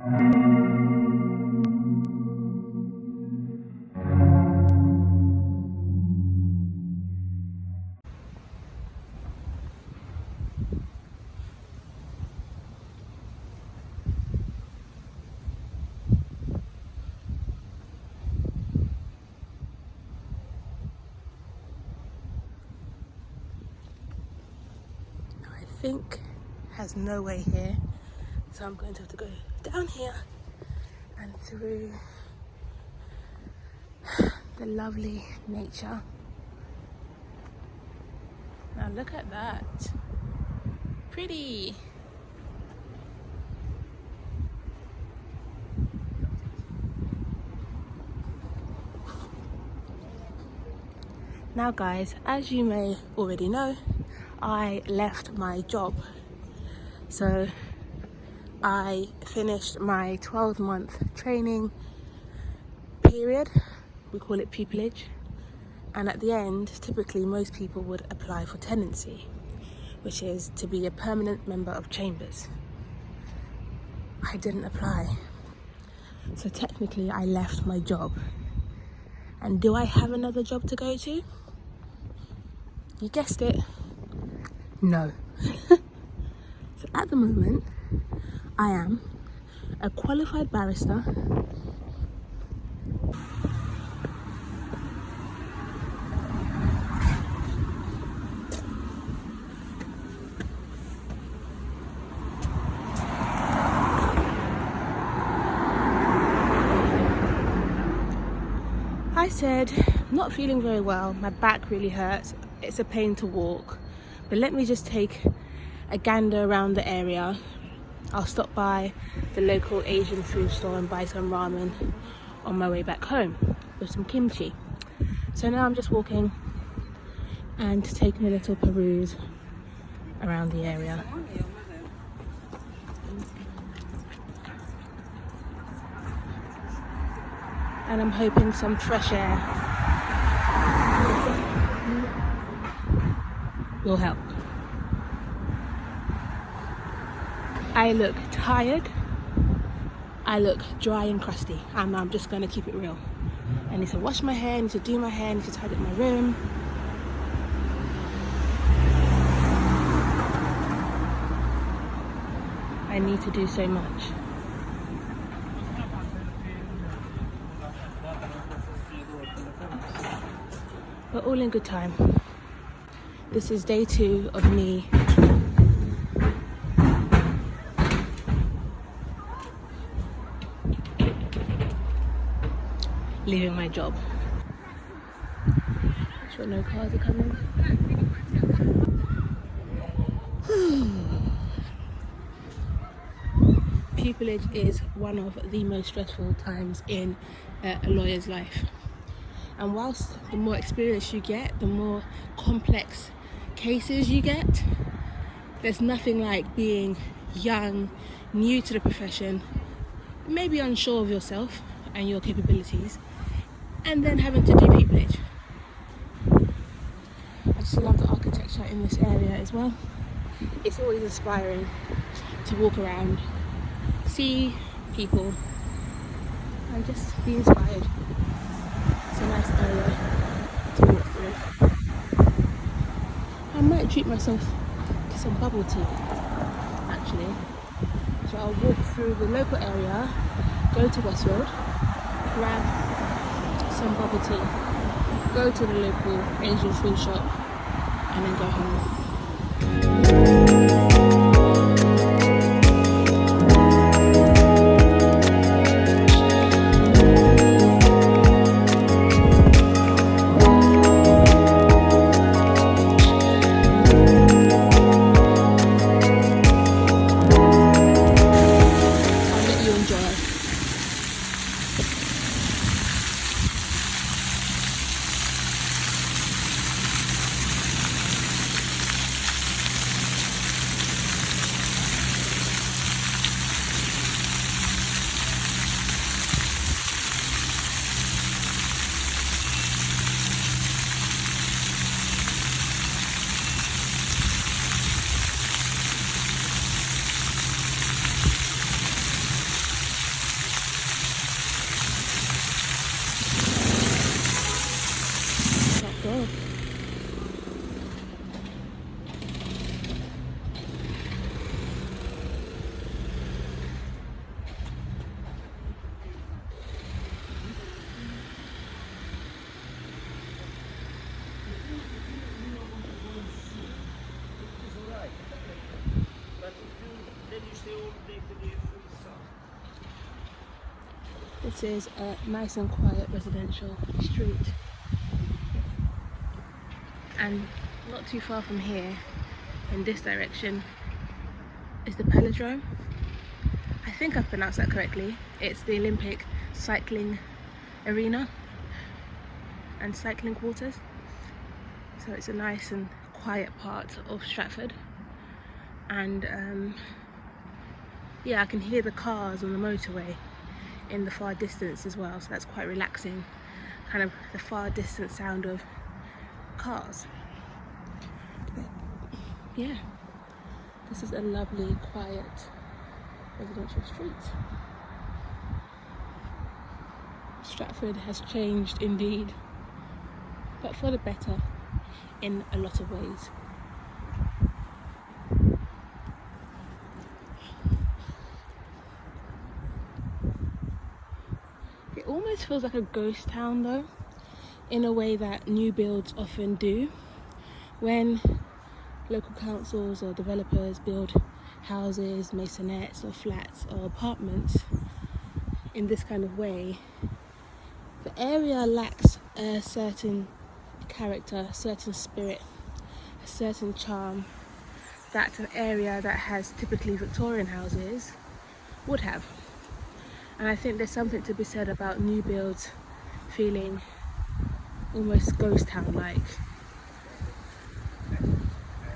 I think has no way here, so I'm going to have to go down here and through the lovely nature. Now look at that, pretty. Now guys, as you may already know, I left my job. So I finished my 12-month training period, we call it pupillage, and at the end, typically most people would apply for tenancy, which is to be a permanent member of Chambers. I didn't apply, so technically I left my job. And do I have another job to go to? You guessed it, no. So at the moment, I am a qualified barrister, I said, not feeling very well, my back really hurts, it's a pain to walk, but let me just take a gander around the area. I'll stop by the local Asian food store and buy some ramen on my way back home with some kimchi. So now I'm just walking and taking a little peruse around the area. And I'm hoping some fresh air will help. I look tired, I look dry and crusty, and I'm just gonna keep it real. I need to wash my hair, I need to do my hair, I need to tidy up my room. I need to do so much. But all in good time. This is day 2 of me leaving my job. Sure no cars are coming. Pupillage is one of the most stressful times in a lawyer's life. And whilst the more experience you get, the more complex cases you get, there's nothing like being young, new to the profession, maybe unsure of yourself and your capabilities, and then having to do pupillage. I just love the architecture in this area as well. It's always inspiring to walk around, see people, and just be inspired. It's a nice area to walk through. I might treat myself to some bubble tea, actually. So I'll walk through the local area, go to Westfield, grab some bubble tea, go to the local Asian food shop, and then go home. This is a nice and quiet residential street, and not too far from here in this direction is the Pelodrome. I think I've pronounced that correctly. It's the Olympic cycling arena and cycling quarters. So it's a nice and quiet part of Stratford, and yeah, I can hear the cars on the motorway in the far distance as well, so that's quite relaxing, kind of the far distant sound of cars. But yeah, this is a lovely quiet residential street. Stratford has changed indeed, but for the better in a lot of ways. It almost feels like a ghost town though, in a way that new builds often do. When local councils or developers build houses, masonettes or flats or apartments in this kind of way, the area lacks a certain character, a certain spirit, a certain charm that an area that has typically Victorian houses would have. And I think there's something to be said about new builds feeling almost ghost town like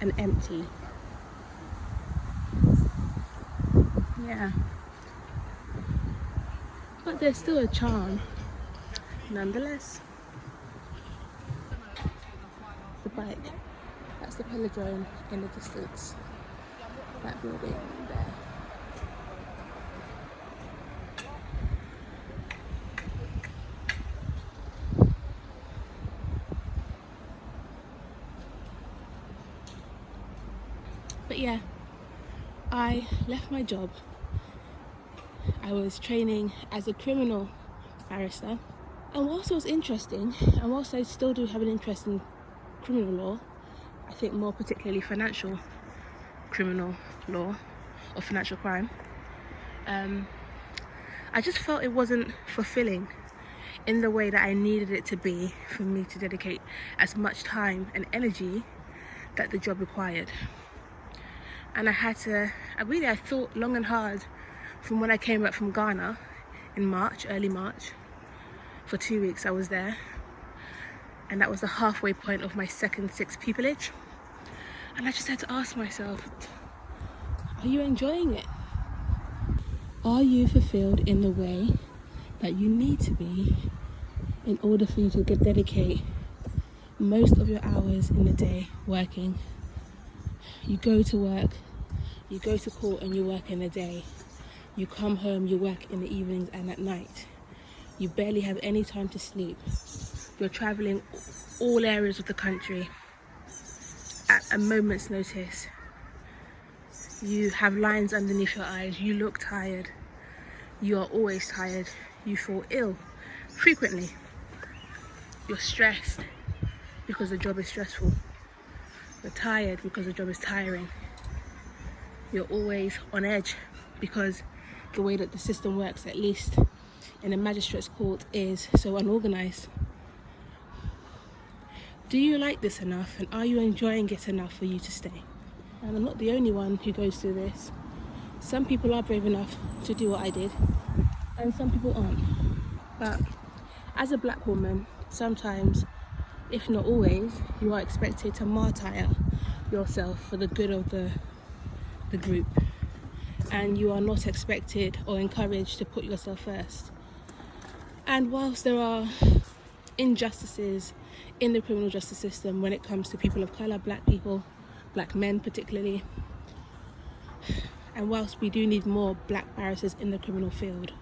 and empty. Yeah, but there's still a charm nonetheless. The bike, that's the Pelodrome in the distance, that building there. But yeah, I left my job. I was training as a criminal barrister, and whilst it was interesting, and whilst I still do have an interest in criminal law, I think more particularly financial criminal law or financial crime, I just felt it wasn't fulfilling in the way that I needed it to be for me to dedicate as much time and energy that the job required. And I thought long and hard from when I came back from Ghana in March, early March. For 2 weeks I was there, and that was the halfway point of my second six pupillage. And I just had to ask myself, are you enjoying it? Are you fulfilled in the way that you need to be in order for you to dedicate most of your hours in the day working? You go to work, you go to court and you work in the day. You come home, you work in the evenings and at night. You barely have any time to sleep. You're traveling all areas of the country at a moment's notice. You have lines underneath your eyes. You look tired. You are always tired. You fall ill frequently. You're stressed because the job is stressful. You're tired because the job is tiring. You're always on edge because the way that the system works, at least in a magistrate's court, is so unorganized. Do you like this enough, and are you enjoying it enough for you to stay? And I'm not the only one who goes through this. Some people are brave enough to do what I did, and some people aren't. But as a black woman, sometimes, if not always, you are expected to martyr yourself for the good of the group, and you are not expected or encouraged to put yourself first. And whilst there are injustices in the criminal justice system when it comes to people of colour, black people, black men particularly, and whilst we do need more black barristers in the criminal field,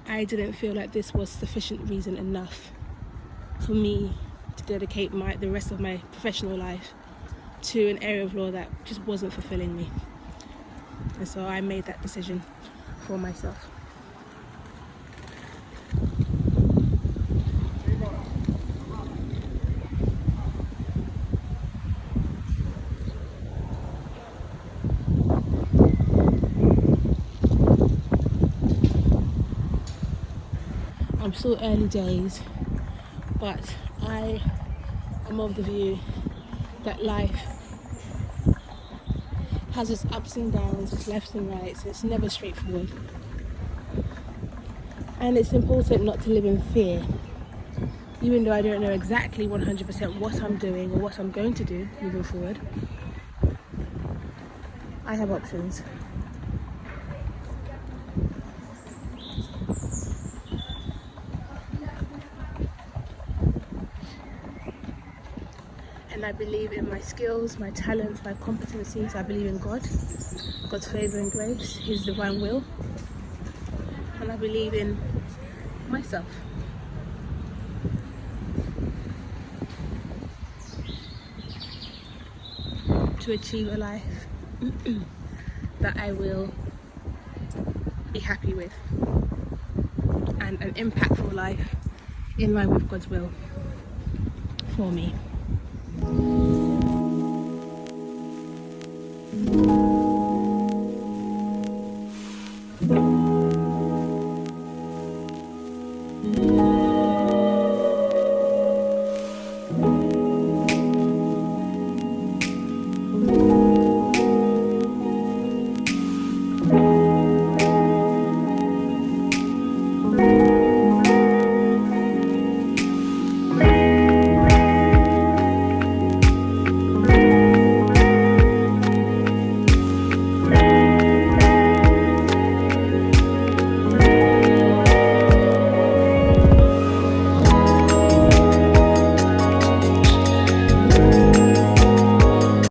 I didn't feel like this was sufficient reason enough for me to dedicate the rest of my professional life to an area of law that just wasn't fulfilling me. And so I made that decision for myself. I'm still early days, but I am of the view that life has its ups and downs, its lefts and rights. It's never straightforward. And it's important not to live in fear. Even though I don't know exactly 100% what I'm doing or what I'm going to do moving forward, I have options. And I believe in my skills, my talents, my competencies. I believe in God, God's favour and grace, His divine will. And I believe in myself. To achieve a life that I will be happy with, and an impactful life in line with God's will for me.